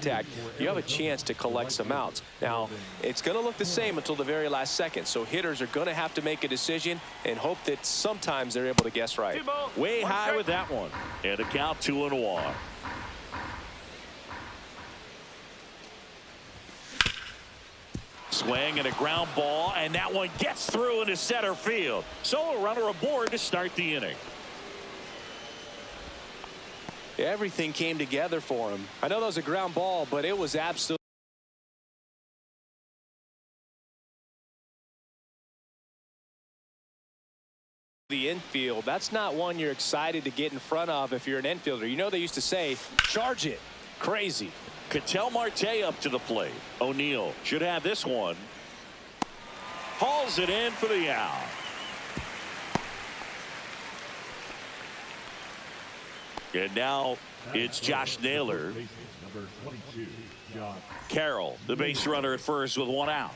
contact, you have a chance to collect some outs. Now, it's going to look the same until the very last second, so hitters are going to have to make a decision and hope that sometimes they're able to guess right. Way high with that one. And a count 2-1. Swing and a ground ball, and that one gets through into center field. So a runner aboard to start the inning. Everything came together for him. I know that was a ground ball, but it was absolutely the infield. That's not one you're excited to get in front of if you're an infielder. You know they used to say, charge it. Crazy. Ketel Marte up to the plate. O'Neill should have this one. Hauls it in for the out. And now it's Josh Naylor. Carroll, the base runner at first with one out.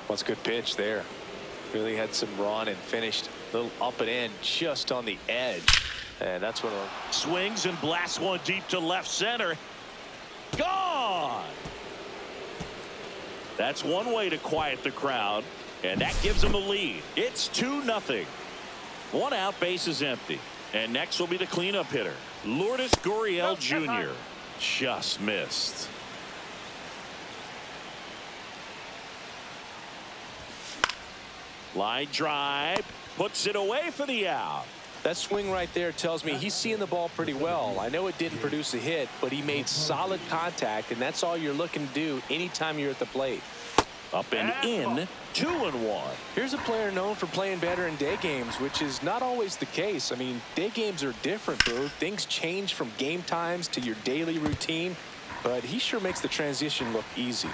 What's a good pitch there. Really had some run and finished a little up and in just on the edge. And that's what swings and blasts one deep to left center. Gone. That's one way to quiet the crowd, and that gives them a lead. It's 2-0. One out, base is empty. And next will be the cleanup hitter, Lourdes Gurriel Jr. Just missed. Line drive, puts it away for the out. That swing right there tells me he's seeing the ball pretty well. I know it didn't produce a hit, but he made solid contact, and that's all you're looking to do anytime you're at the plate. Up and in, 2-1. Here's a player known for playing better in day games, which is not always the case. I mean, day games are different, bro. Things change from game times to your daily routine, but he sure makes the transition look easy.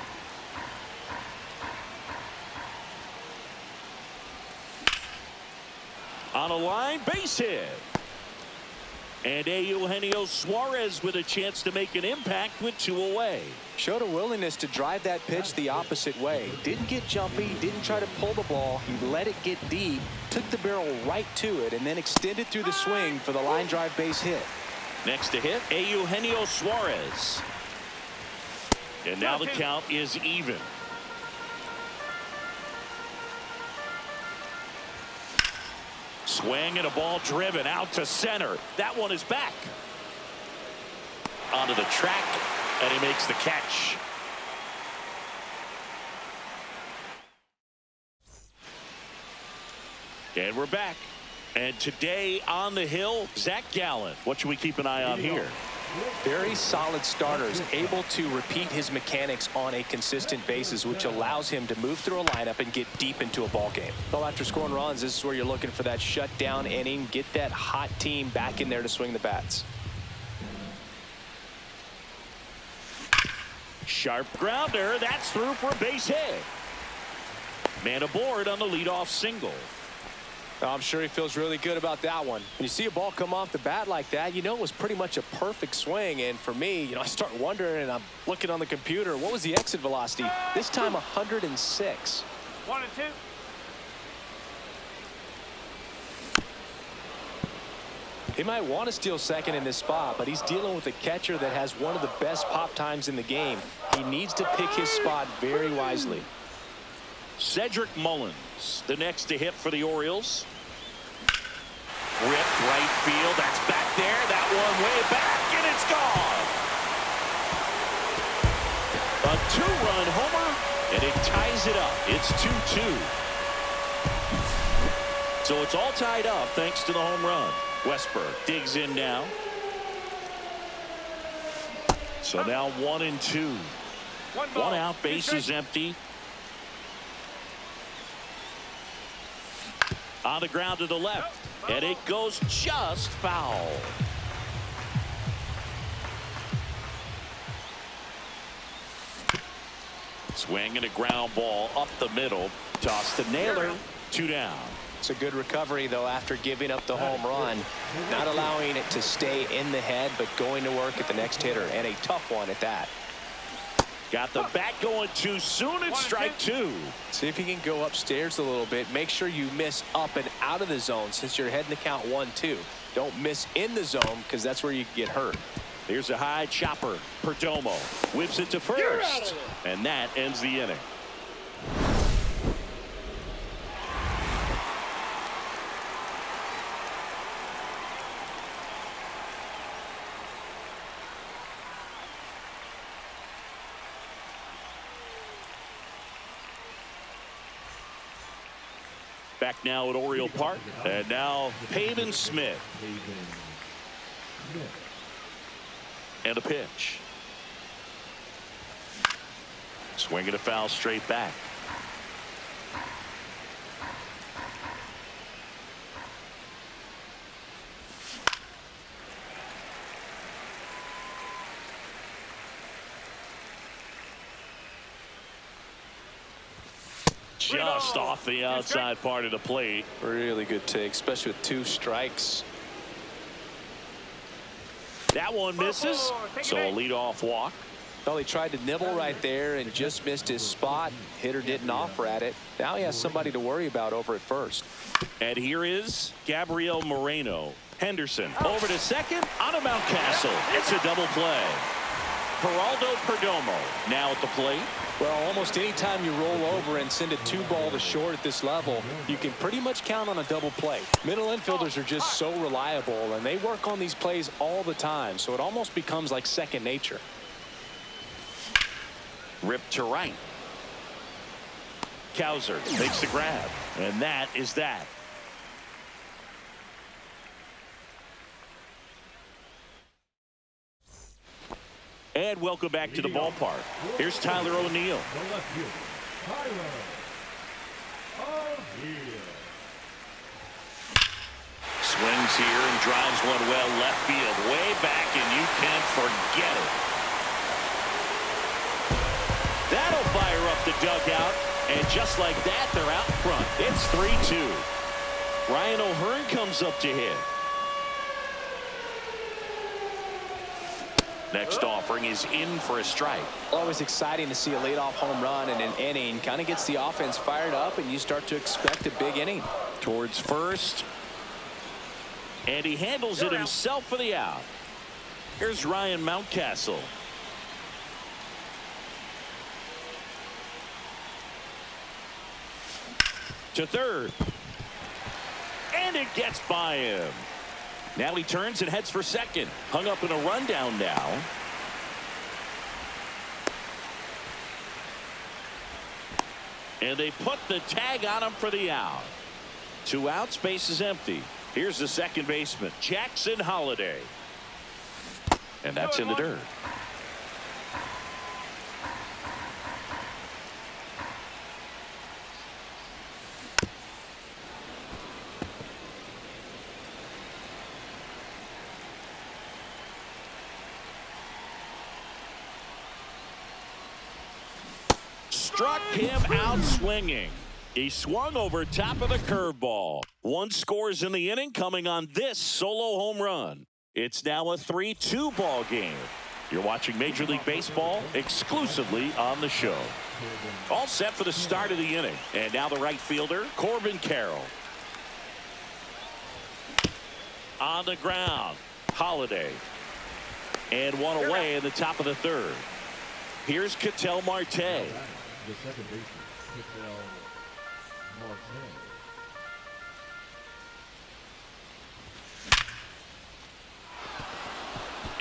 On a line, base hit. And Eugenio Suarez with a chance to make an impact with 2 away. Showed a willingness to drive that pitch the opposite way. Didn't get jumpy, didn't try to pull the ball. He let it get deep, took the barrel right to it, and then extended through the swing for the line drive base hit. Next to hit, Eugenio Suarez. And now the count is even. Swing and a ball driven out to center. That one is back. Onto the track, and he makes the catch. And we're back. And today on the hill, Zach Gallen. What should we keep an eye on here? Very solid starters, able to repeat his mechanics on a consistent basis, which allows him to move through a lineup and get deep into a ball game. Well, after scoring runs, this is where you're looking for that shutdown inning, get that hot team back in there to swing the bats. Sharp grounder, that's through for a base hit. Man aboard on the leadoff single. I'm sure he feels really good about that one. When you see a ball come off the bat like that, you know it was pretty much a perfect swing. And for me, I start wondering, and I'm looking on the computer, what was the exit velocity? This time 106. 1 and 2. He might want to steal second in this spot, but he's dealing with a catcher that has one of the best pop times in the game. He needs to pick his spot very wisely. Cedric Mullins, the next to hit for the Orioles. Ripped right field. That's back there. That one way back, and it's gone. A 2-run homer, and it ties it up. It's 2-2. So it's all tied up thanks to the home run. Westberg digs in now. So now 1 and 2. One out, base is empty. On the ground to the left, and it goes just foul. Swing and a ground ball up the middle. Toss to Naylor. 2 down. It's a good recovery, though, after giving up the home run. Not allowing it to stay in the head, but going to work at the next hitter, and a tough one at that. Got the bat going too soon. It's strike two. See if you can go upstairs a little bit. Make sure you miss up and out of the zone since you're heading to count 1-2. Don't miss in the zone because that's where you get hurt. Here's a high chopper. Perdomo whips it to first. And that ends the inning. Back now at Oriole Park. And now Pavin Smith. And a pitch. Swing and a foul straight back. Just off the outside part of the plate. Really good take, especially with 2 strikes. That one misses, so a leadoff walk. Well, he tried to nibble right there and just missed his spot. Hitter didn't offer at it. Now he has somebody to worry about over at first. And here is Gabriel Moreno. Henderson over to second on a Mountcastle. It's a double play. Geraldo Perdomo now at the plate. Well, almost any time you roll over and send a 2-ball to short at this level, you can pretty much count on a double play. Middle infielders are just so reliable, and they work on these plays all the time, so it almost becomes like second nature. Ripped to right. Cowser makes the grab, and that is that. And welcome back to the ballpark. Here's Tyler O'Neill. Swings here and drives one well left field. Way back, and you can forget it. That'll fire up the dugout. And just like that, they're out front. It's 3-2. Ryan O'Hearn comes up to hit. Next offering is in for a strike. Always exciting to see a leadoff home run in an inning. Kind of gets the offense fired up, and you start to expect a big inning. Towards first. And he handles it himself for the out. Here's Ryan Mountcastle. To third. And it gets by him. Now he turns and heads for second. Hung up in a rundown now. And they put the tag on him for the out. 2 outs, base is empty. Here's the second baseman, Jackson Holliday. And that's in the dirt. Struck him out swinging. He swung over top of the curveball. 1 scores in the inning coming on this solo home run. It's now a 3-2 ball game. You're watching Major League Baseball exclusively on the show. All set for the start of the inning. And now the right fielder, Corbin Carroll. On the ground, Holliday. And one away in the top of the third. Here's Ketel Marte. The second baseman, Ketel Marte.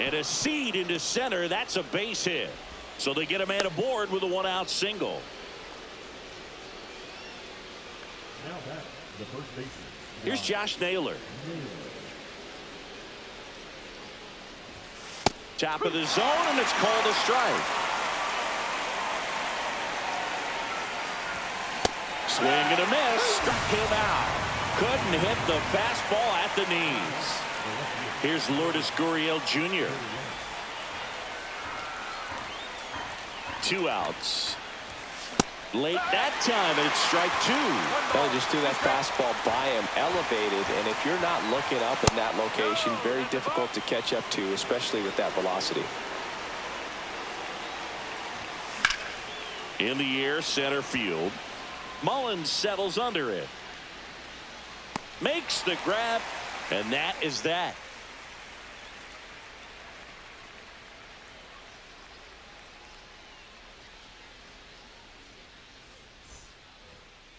And a seed into center. That's a base hit. So they get a man aboard with a 1-out single. Now back, the first baseman. Here's Josh Naylor. Top of the zone, and it's called a strike. Swing and a miss. Struck him out. Couldn't hit the fastball at the knees. Here's Lourdes Gurriel Jr. 2 outs. Late that time, and it's strike 2. Well, just threw that fastball by him, elevated, and if you're not looking up in that location, very difficult to catch up to, especially with that velocity. In the air, center field. Mullins settles under it. Makes the grab, and that is that.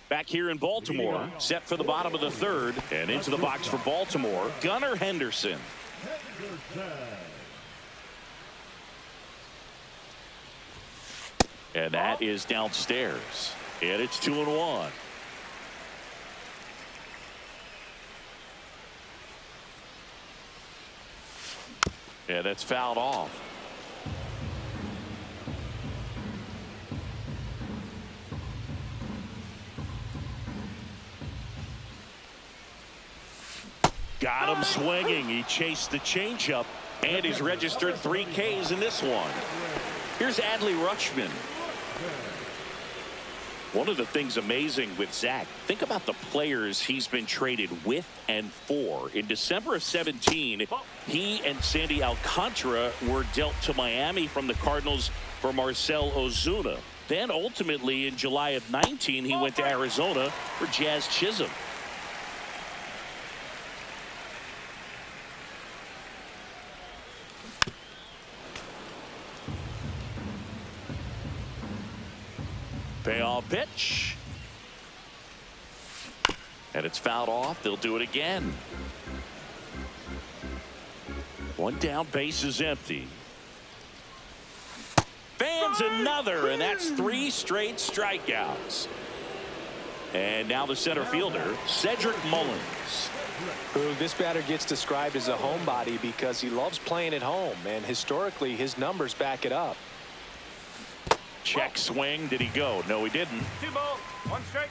Back here in Baltimore, set for the bottom of the third, and into the box for Baltimore, Gunnar Henderson. And that is downstairs, and it's 2-1. And that's fouled off. Got him swinging. He chased the changeup, and he's registered 3 Ks in this one. Here's Adley Rutschman. One of the things amazing with Zach, think about the players he's been traded with and for. In December of 17, he and Sandy Alcantara were dealt to Miami from the Cardinals for Marcell Ozuna. Then ultimately in July of 19, he went to Arizona for Jazz Chisholm. Payoff pitch. And it's fouled off. They'll do it again. 1 down, base is empty. Fans another, and that's 3 straight strikeouts. And now the center fielder, Cedric Mullins. Who this batter gets described as a homebody because he loves playing at home, and historically his numbers back it up. Check swing. Did he go? No, he didn't. 2 balls, 1 strike.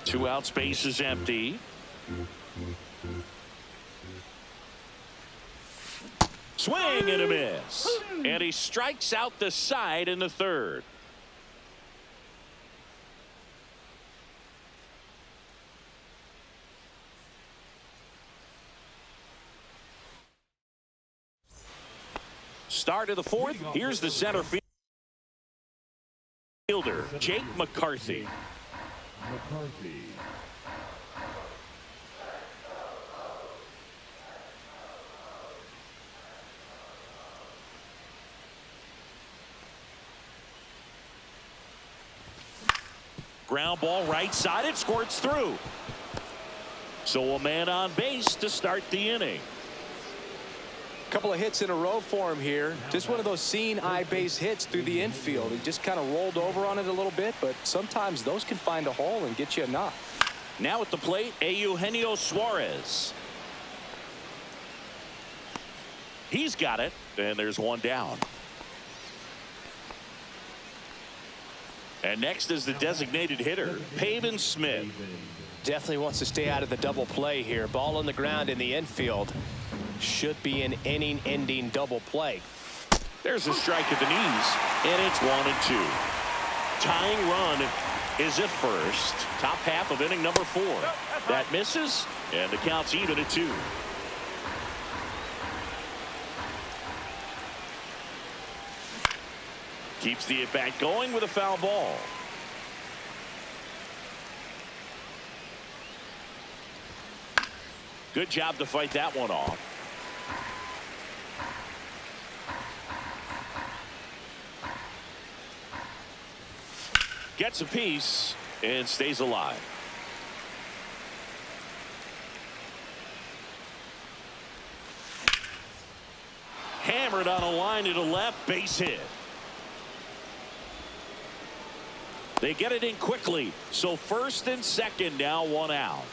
Two outs, base is empty. Swing and a miss. And he strikes out the side in the third. Start of the fourth. Here's the center fielder, Jake McCarthy. Ground ball right side. It squirts through. So a man on base to start the inning. Couple of hits in a row for him here. Just one of those seeing eye base hits through the infield. He just kind of rolled over on it a little bit, but sometimes those can find a hole and get you a knock. Now at the plate, Eugenio Suarez. He's got it, and there's 1 down. And next is the designated hitter, Pavin Smith. Definitely wants to stay out of the double play here. Ball on the ground in the infield. Should be an inning-ending double play. There's a strike at the knees, and it's 1-2. Tying run is at first. Top half of inning number 4. That misses, and the count's even at 2. Keeps the at-bat going with a foul ball. Good job to fight that one off. Gets a piece and stays alive. Hammered on a line to the left, base hit. They get it in quickly, so first and second now, 1 out.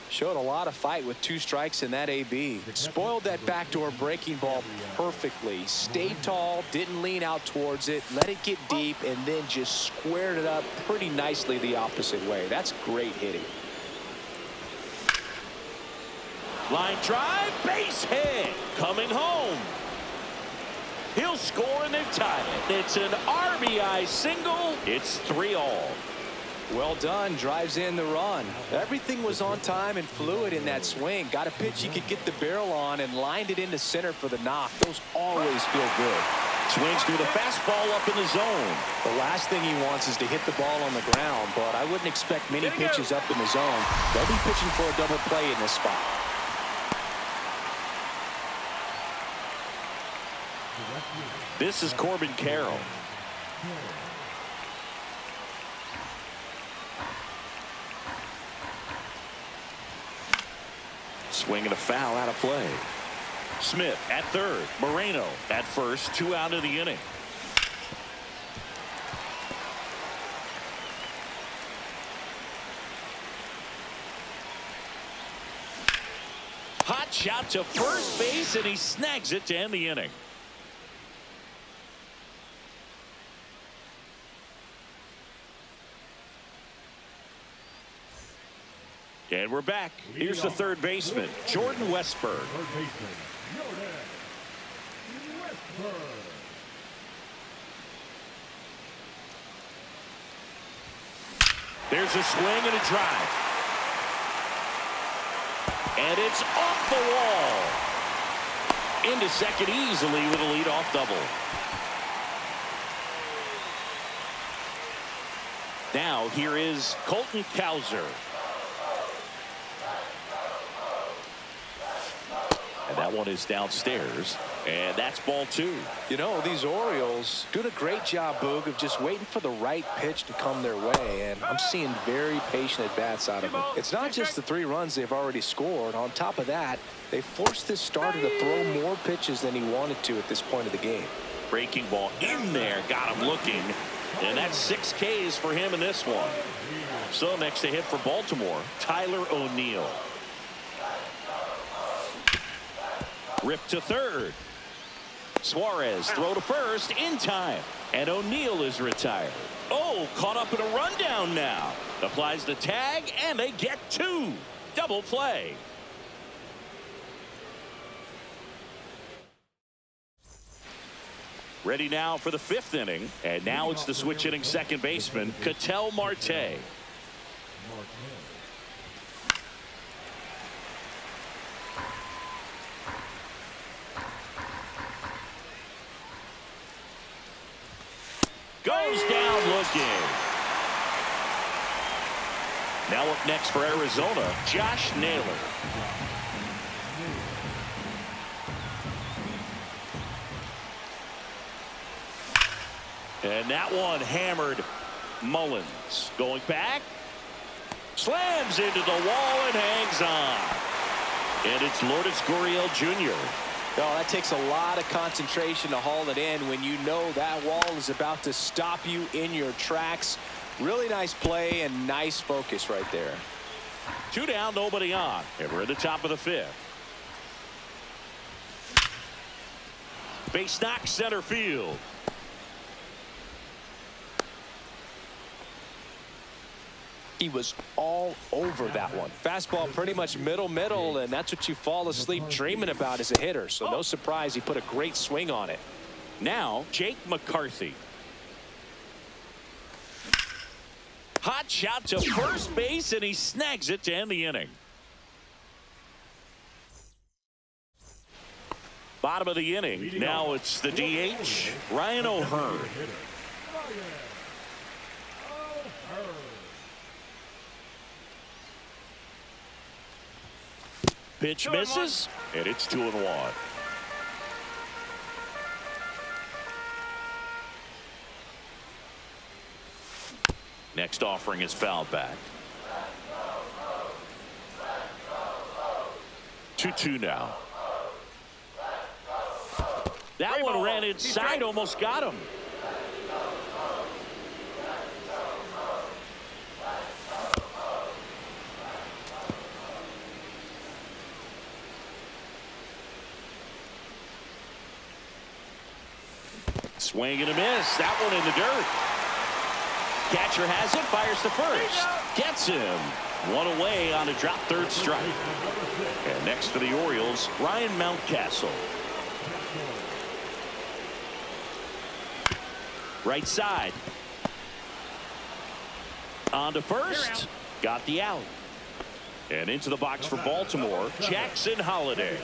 Showed a lot of fight with 2 strikes in that AB. Spoiled that backdoor breaking ball perfectly. Stayed tall, didn't lean out towards it, let it get deep, and then just squared it up pretty nicely the opposite way. That's great hitting. Line drive, base hit, coming home. He'll score and they've tied it. It's an RBI single. It's 3-all. Well done. Drives in the run. Everything was on time and fluid in that swing. Got a pitch he could get the barrel on and lined it into center for the knock. Those always feel good. Swings through the fastball up in the zone. The last thing he wants is to hit the ball on the ground, but I wouldn't expect many pitches up in the zone. They'll be pitching for a double play in this spot. This is Corbin Carroll. Swing and a foul out of play. Smith at third. Moreno at first. 2 out of the inning. Hot shot to first base, and he snags it to end the inning. And we're back. Here's the third baseman, Jordan Westburg. Third baseman, Jordan Westburg. There's a swing and a drive. And it's off the wall. Into second easily with a leadoff double. Now here is Colton Cowser. And that one is downstairs. And that's ball 2. You know, these Orioles doing a great job, Boog, of just waiting for the right pitch to come their way. And I'm seeing very patient at-bats out of them. It's not just the 3 runs they've already scored. On top of that, they forced this starter to throw more pitches than he wanted to at this point of the game. Breaking ball in there. Got him looking. And that's 6 Ks for him in this one. So next to hit for Baltimore, Tyler O'Neill. Rip to third. Suarez throw to first in time. And O'Neill is retired. Oh, caught up in a rundown now. Applies the tag, and they get 2. Double play. Ready now for the 5th inning. And now it's the switch hitting second baseman, Ketel Marte. Goes down looking. Now up next for Arizona, Josh Naylor. And that one hammered. Mullins going back. Slams into the wall and hangs on. And it's Lourdes Gurriel Jr. Oh, that takes a lot of concentration to haul it in when you know that wall is about to stop you in your tracks. Really nice play and nice focus right there. 2 down, nobody on. And we're at the top of the 5th. Base knock center field. He was all over that one. Fastball pretty much middle, and that's what you fall asleep dreaming about as a hitter. So no surprise he put a great swing on it. Now Jake McCarthy. Hot shot to first base, and he snags it to end the inning. Bottom of the inning. Now it's the DH, Ryan O'Hearn. Pitch misses, and it's 2-1. Next offering is fouled back. 2-2 now. That one ran inside, almost got him. Swing and a miss. That one in the dirt. Catcher has it, fires to first. Gets him. 1 away on a drop third strike. And next for the Orioles, Ryan Mountcastle. Right side. On to first. Got the out. And into the box for Baltimore, Jackson Holiday.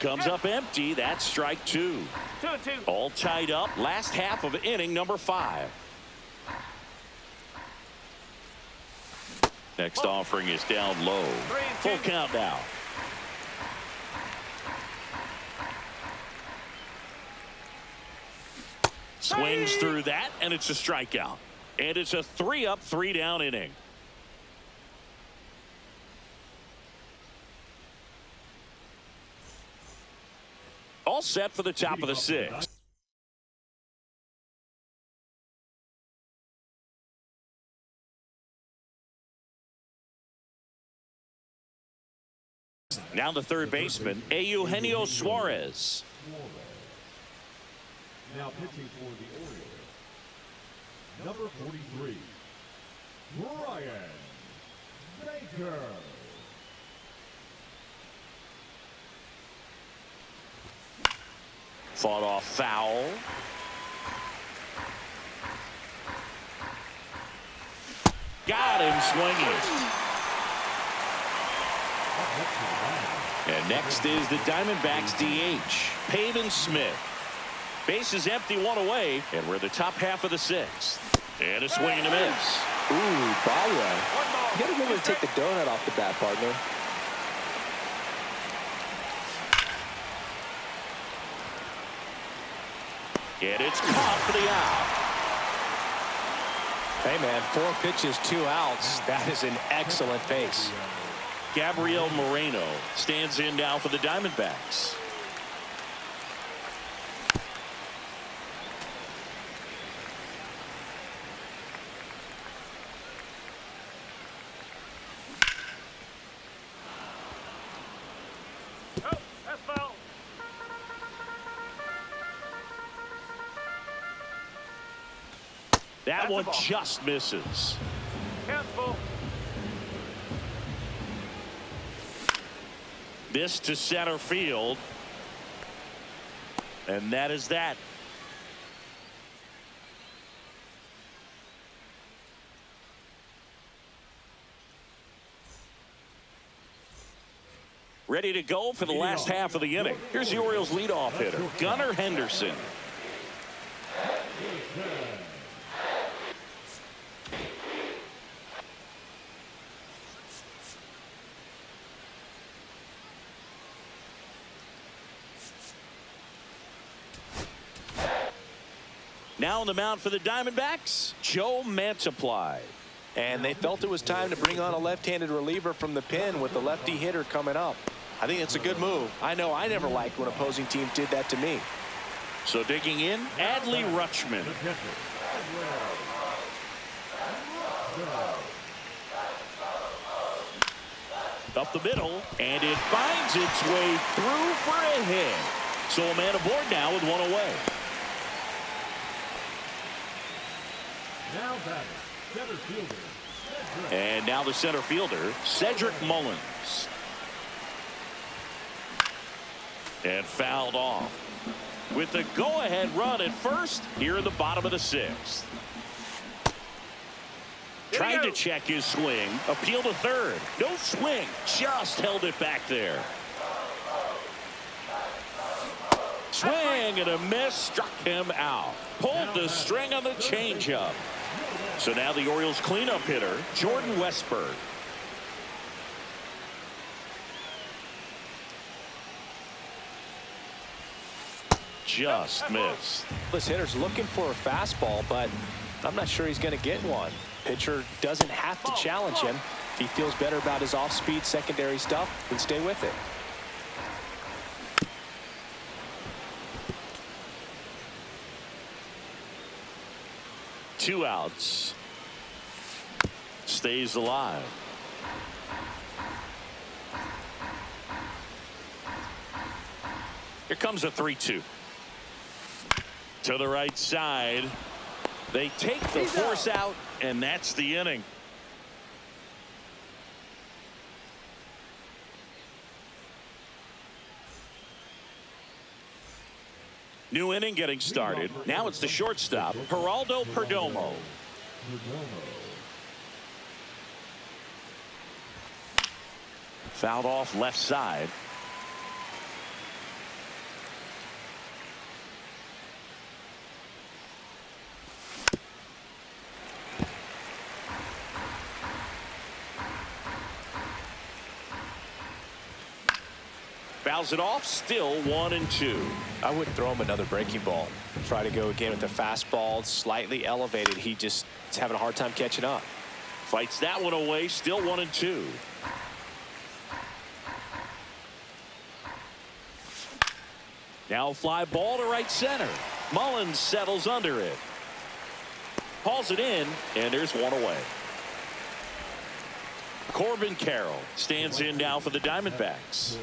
Comes up empty. That's strike two. 2-2. All tied up. Last half of inning number 5. Next offering is down low. Full count now. Swings through that, and it's a strikeout. And it's a 3-up, 3-down inning. All set for the top of the 6th. Now the third baseman, Eugenio Suarez. Now pitching for the Orioles, number 43, Brian Baker. Fought off foul. Got him swinging. And next is the Diamondbacks DH, Pavin Smith. Base is empty, 1 away, and we're in the top half of the 6th. And a swing and a miss. Ooh, ball run. You got to remember to take the donut off the bat, partner. And it's caught for the out. Hey, man, 4 pitches, 2 outs. That is an excellent pace. Gabriel Moreno stands in now for the Diamondbacks. Oh, that's foul. That one just misses. Careful. This to center field. And that is that. Ready to go for the last half of the inning. Here's the Orioles leadoff hitter, Gunnar Henderson. Now on the mound for the Diamondbacks, Joe Mantiply. And they felt it was time to bring on a left-handed reliever from the pen with the lefty hitter coming up. I think it's a good move. I know I never liked when opposing teams did that to me. So digging in, Adley Rutschman. Up the middle, and it finds its way through for a hit. So a man aboard now with 1 away. Now batting, center fielder, Cedric. And now the center fielder, Cedric Mullins. And fouled off. With the go-ahead run at first, here in the bottom of the 6th. Tried to check his swing, appeal to third. No swing, just held it back there. Swing and a miss, struck him out. Pulled the string on the changeup. So now the Orioles cleanup hitter, Jordan Westburg. Just missed. This hitter's looking for a fastball, but I'm not sure he's going to get one. Pitcher doesn't have to challenge him. If he feels better about his off-speed secondary stuff, then stay with it. Two outs. Stays alive. Here comes a 3-2. To the right side. They take the force out, and that's the inning. New inning getting started. Now it's the shortstop, Geraldo Perdomo. Fouled off left side. Fouls it off, still 1-2. I wouldn't throw him another breaking ball. Try to go again with the fastball, slightly elevated. He just is having a hard time catching up. Fights that one away, still 1-2. Now fly ball to right center. Mullins settles under it. Hauls it in, and there's one away. Corbin Carroll stands in now for the Diamondbacks.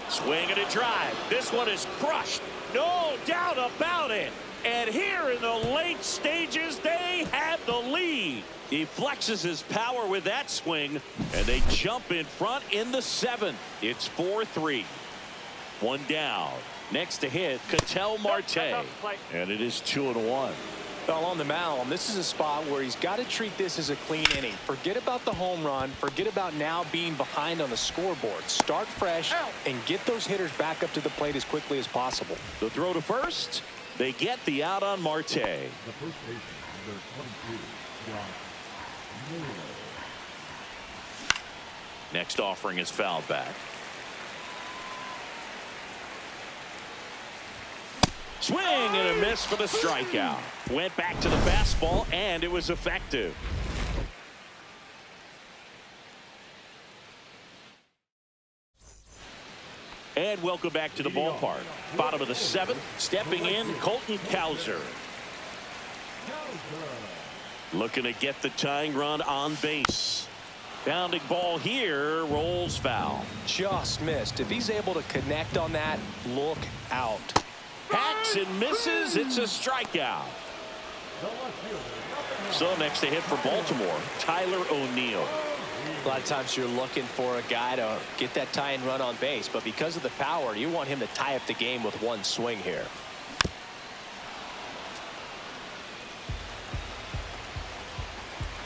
Swing and a drive. This one is crushed. No doubt about it. And here in the late stages, they have the lead. He flexes his power with that swing, and they jump in front in the 7th. It's 4-3. One down. Next to hit, Ketel Marte. And it is 2-1. Well, on the mound, this is a spot where he's got to treat this as a clean inning. Forget about the home run. Forget about now being behind on the scoreboard. Start fresh and get those hitters back up to the plate as quickly as possible. The throw to first. They get the out on Marte. The first baseman, number 22, Josh Miller. Next offering is fouled back. Swing and a miss for the strikeout. Went back to the fastball, and it was effective. And welcome back to the ballpark. Bottom of the 7th, stepping in, Colton Cowser. Looking to get the tying run on base. Bounding ball here, rolls foul. Just missed. If he's able to connect on that, look out. Hacks and misses. It's a strikeout. So next to hit for Baltimore, Tyler O'Neill. A lot of times you're looking for a guy to get that tying run on base, but because of the power, you want him to tie up the game with one swing here.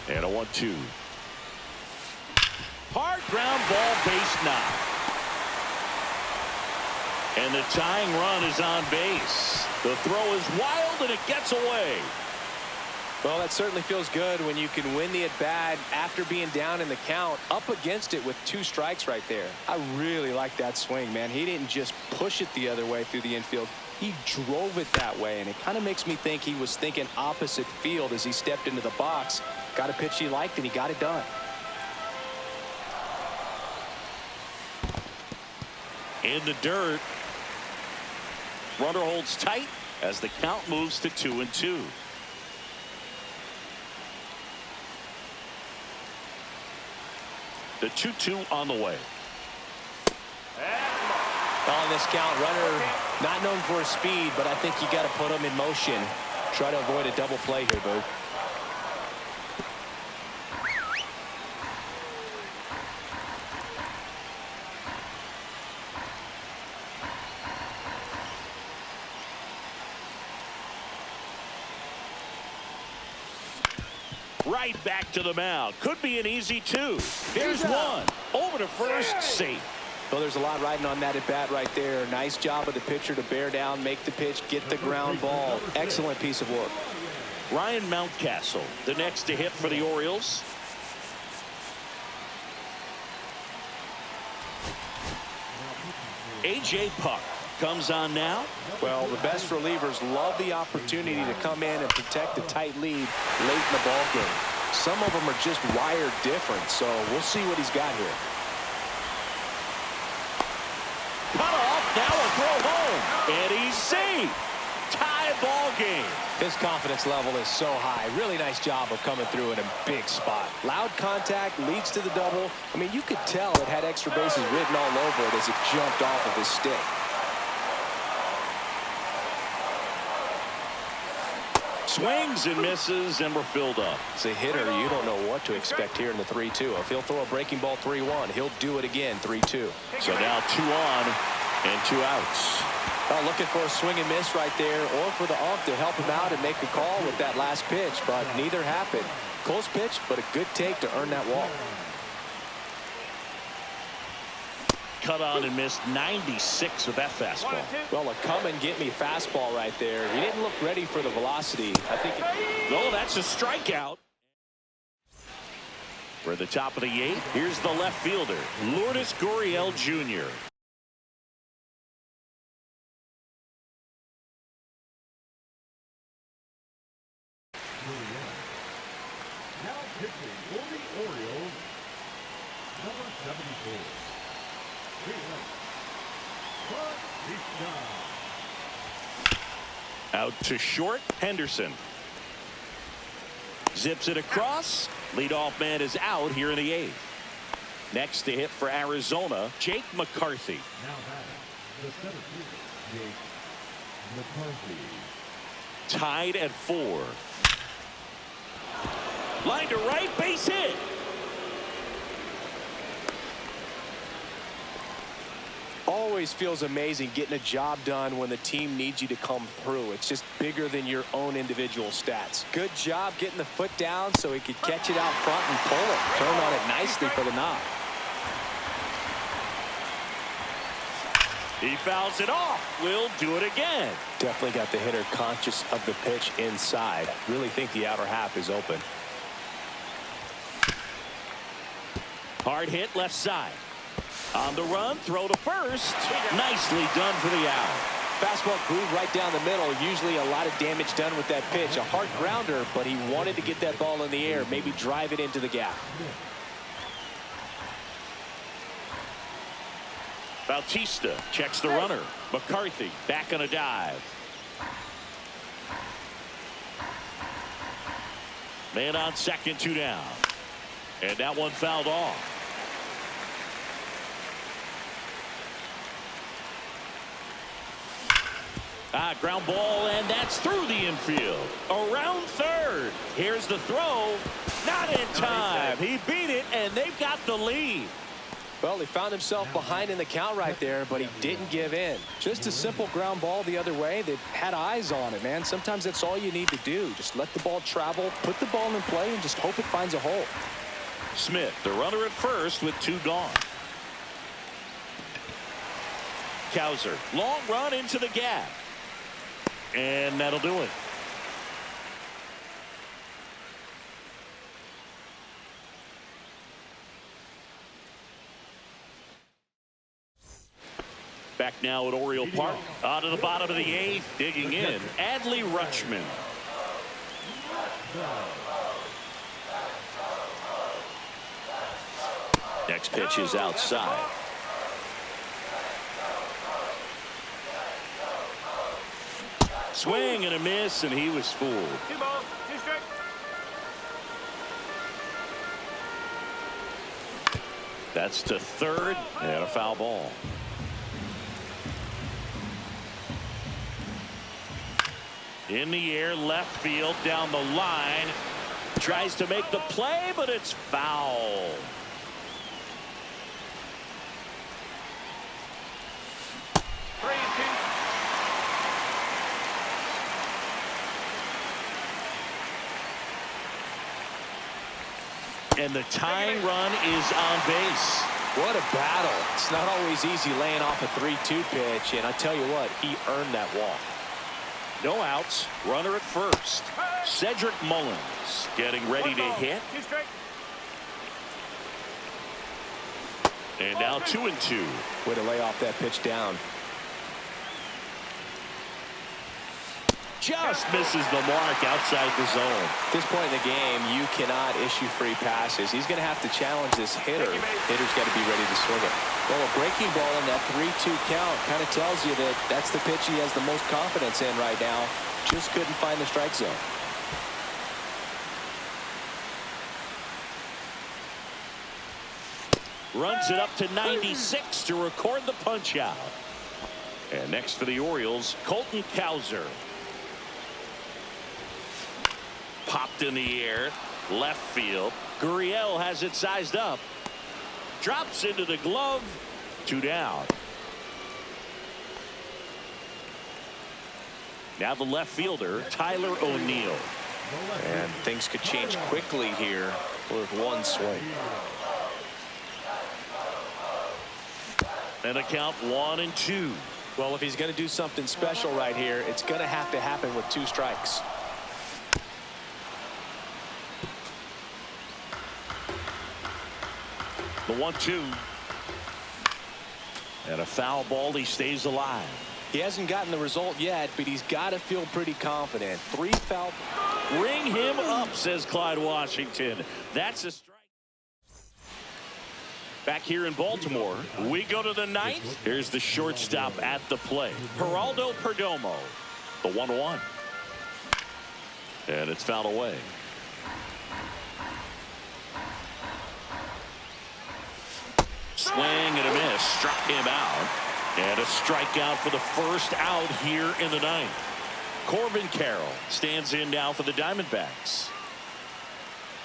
And a 1-2. Hard ground ball, base knock. And the tying run is on base. The throw is wild, and it gets away. Well, that certainly feels good when you can win the at-bat after being down in the count, up against it with 2 strikes right there. I really like that swing, man. He didn't just push it the other way through the infield. He drove it that way, and it kind of makes me think he was thinking opposite field as he stepped into the box. Got a pitch he liked, and he got it done. In the dirt. Runner holds tight as the count moves to 2-2. The 2-2 on the way. On this count, runner not known for his speed, but I think you got to put him in motion. Try to avoid a double play here, Boo. Right back to the mound. Could be an easy 2. Here's one. Over to first, safe. Well, there's a lot riding on that at bat right there. Nice job of the pitcher to bear down, make the pitch, get the ground ball. Excellent piece of work. Ryan Mountcastle, the next to hit for the Orioles. A.J. Puck comes on now. Well, the best relievers love the opportunity to come in and protect a tight lead late in the ball game. Some of them are just wired different, so we'll see what he's got here. Cut off, now a throw home, and he's safe. Tie ball game. His confidence level is so high. Really nice job of coming through in a big spot. Loud contact leads to the double. I mean, you could tell it had extra bases written all over it as it jumped off of his stick. Swings and misses, and we're filled up. As a hitter, you don't know what to expect here in the 3-2. If he'll throw a breaking ball 3-1, he'll do it again 3-2. So now 2 on and 2 outs. Looking for a swing and miss right there, or for the ump to help him out and make a call with that last pitch, but neither happened. Close pitch, but a good take to earn that walk. Cut on and missed 96 with that fastball. Well, a come and get me fastball right there. He didn't look ready for the velocity. I think. Oh, that's a strikeout. We're at the top of the 8th. Here's the left fielder, Lourdes Gurriel Jr. Now pitching for the Orioles, number 74. Out to short, Henderson. Zips it across. Leadoff man is out here in the 8th. Next to hit for Arizona, Jake McCarthy. Now batting, the center fielder, Jake McCarthy. Tied at 4. Line to right, base hit. Always feels amazing getting a job done when the team needs you to come through. It's just bigger than your own individual stats. Good job getting the foot down so he could catch it out front and pull it. Turn on it nicely for the knock. He fouls it off. Will do it again. Definitely got the hitter conscious of the pitch inside. Really think the outer half is open. Hard hit left side. On the run, throw to first. Nicely done for the out. Fastball grooved right down the middle. Usually a lot of damage done with that pitch. A hard grounder, but he wanted to get that ball in the air, maybe drive it into the gap. Bautista checks the runner. McCarthy back on a dive. Man on second, 2 down. And that one fouled off. Ground ball, and that's through the infield. Around third. Here's the throw. Not in time. He beat it, and they've got the lead. Well, he found himself behind in the count right there, but he didn't give in. Just a simple ground ball the other way. They had eyes on it, man. Sometimes that's all you need to do. Just let the ball travel, put the ball in play, and just hope it finds a hole. Smith, the runner at first with 2 gone. Cowser, long run into the gap. And that'll do it. Back now at Oriole Park. Out of the bottom of the 8th, digging in, Adley Rutschman. Next pitch is outside. Swing and a miss, and he was fooled. 2 balls, 2 strikes. That's to third, and a foul ball. In the air, left field, down the line. Tries to make the play, but it's foul. And the tying run is on base. What a battle. It's not always easy laying off a 3-2 pitch, and I tell you what, he earned that walk. No outs. Runner at first. Cedric Mullins getting ready to hit. 2 strikes. And now 2-2. Way to lay off that pitch down. Just misses the mark outside the zone. At this point in the game, you cannot issue free passes. He's going to have to challenge this hitter. Hitter's got to be ready to swing it. Well, a breaking ball in that 3-2 count kind of tells you that that's the pitch he has the most confidence in right now. Just couldn't find the strike zone. Runs it up to 96 to record the punch out. And next for the Orioles, Colton Cowser. popped in the air. Left field. Gurriel has it sized up. Drops into the glove. 2 down. Now the left fielder, Tyler O'Neill. And things could change quickly here with one swing. And a count 1-2. Well, if he's going to do something special right here, it's going to have to happen with 2 strikes. The 1-2. And a foul ball. He stays alive. He hasn't gotten the result yet, but he's got to feel pretty confident. 3 foul. Ring him up, says Clyde Washington. That's a strike. Back here in Baltimore, we go to the 9th. Here's the shortstop at the plate, Geraldo Perdomo. The 1-1. And it's fouled away. Swing and a miss. Struck him out. And a strikeout for the first out here in the 9th. Corbin Carroll stands in now for the Diamondbacks.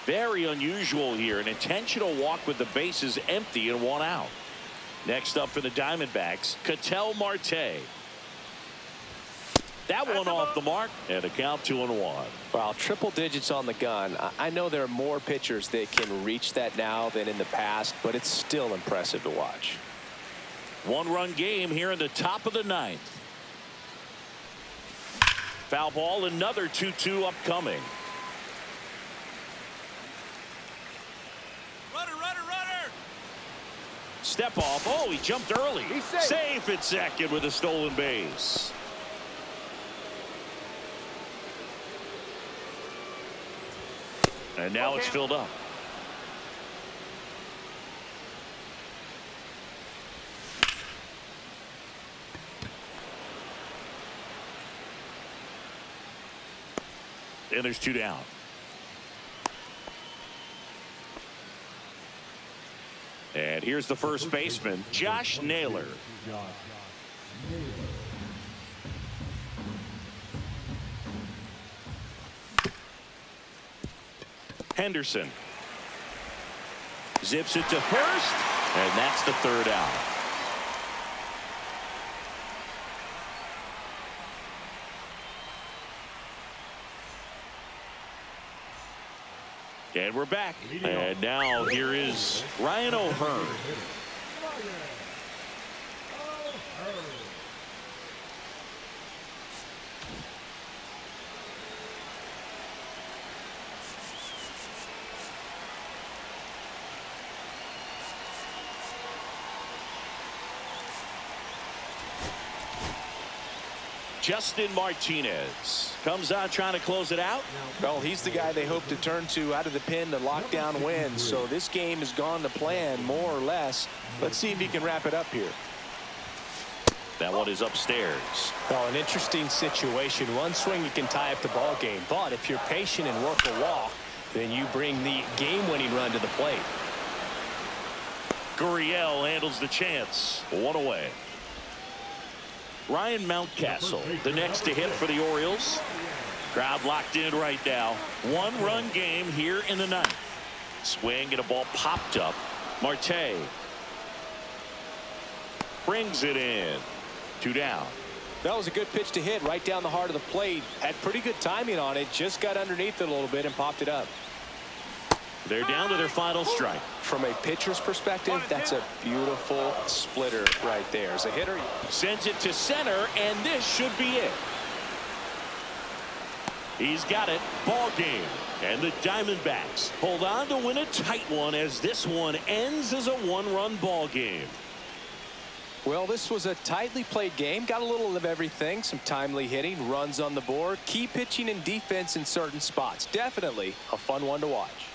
Very unusual here. An intentional walk with the bases empty and 1 out. Next up for the Diamondbacks, Ketel Marte. That one off the mark, and a count 2-1. Wow, triple digits on the gun. I know there are more pitchers that can reach that now than in the past, but it's still impressive to watch. 1-run game here in the top of the 9th. Foul ball, another 2-2 upcoming. Runner. Step off. Oh, he jumped early. He's safe. Safe at second with a stolen base. And now it's filled up. And there's 2 down. And here's the first baseman, Josh Naylor. Henderson zips it to first, and that's the 3rd out. And we're back. And now here is Ryan O'Hearn. Justin Martinez comes out trying to close it out. Well, he's the guy they hope to turn to out of the pen to lock down wins. So this game has gone to plan more or less. Let's see if he can wrap it up here. That one is upstairs. Well, an interesting situation. One swing you can tie up the ball game, but if you're patient and work a walk, then you bring the game-winning run to the plate. Gurriel handles the chance. 1 away. Ryan Mountcastle, the next to hit for the Orioles. Crowd locked in right now. 1-run game here in the 9th. Swing and a ball popped up. Marte brings it in. 2 down. That was a good pitch to hit right down the heart of the plate. Had pretty good timing on it. Just got underneath it a little bit and popped it up. They're down to their final strike. From a pitcher's perspective, that's a beautiful splitter right there. As a hitter, Sends it to center, and this should be it. He's got it. Ball game. And the Diamondbacks hold on to win a tight one as this one ends as a 1-run ball game. well, this was a tightly played game. Got a little of everything. Some timely hitting, runs on the board, key pitching and defense in certain spots. Definitely a fun one to watch.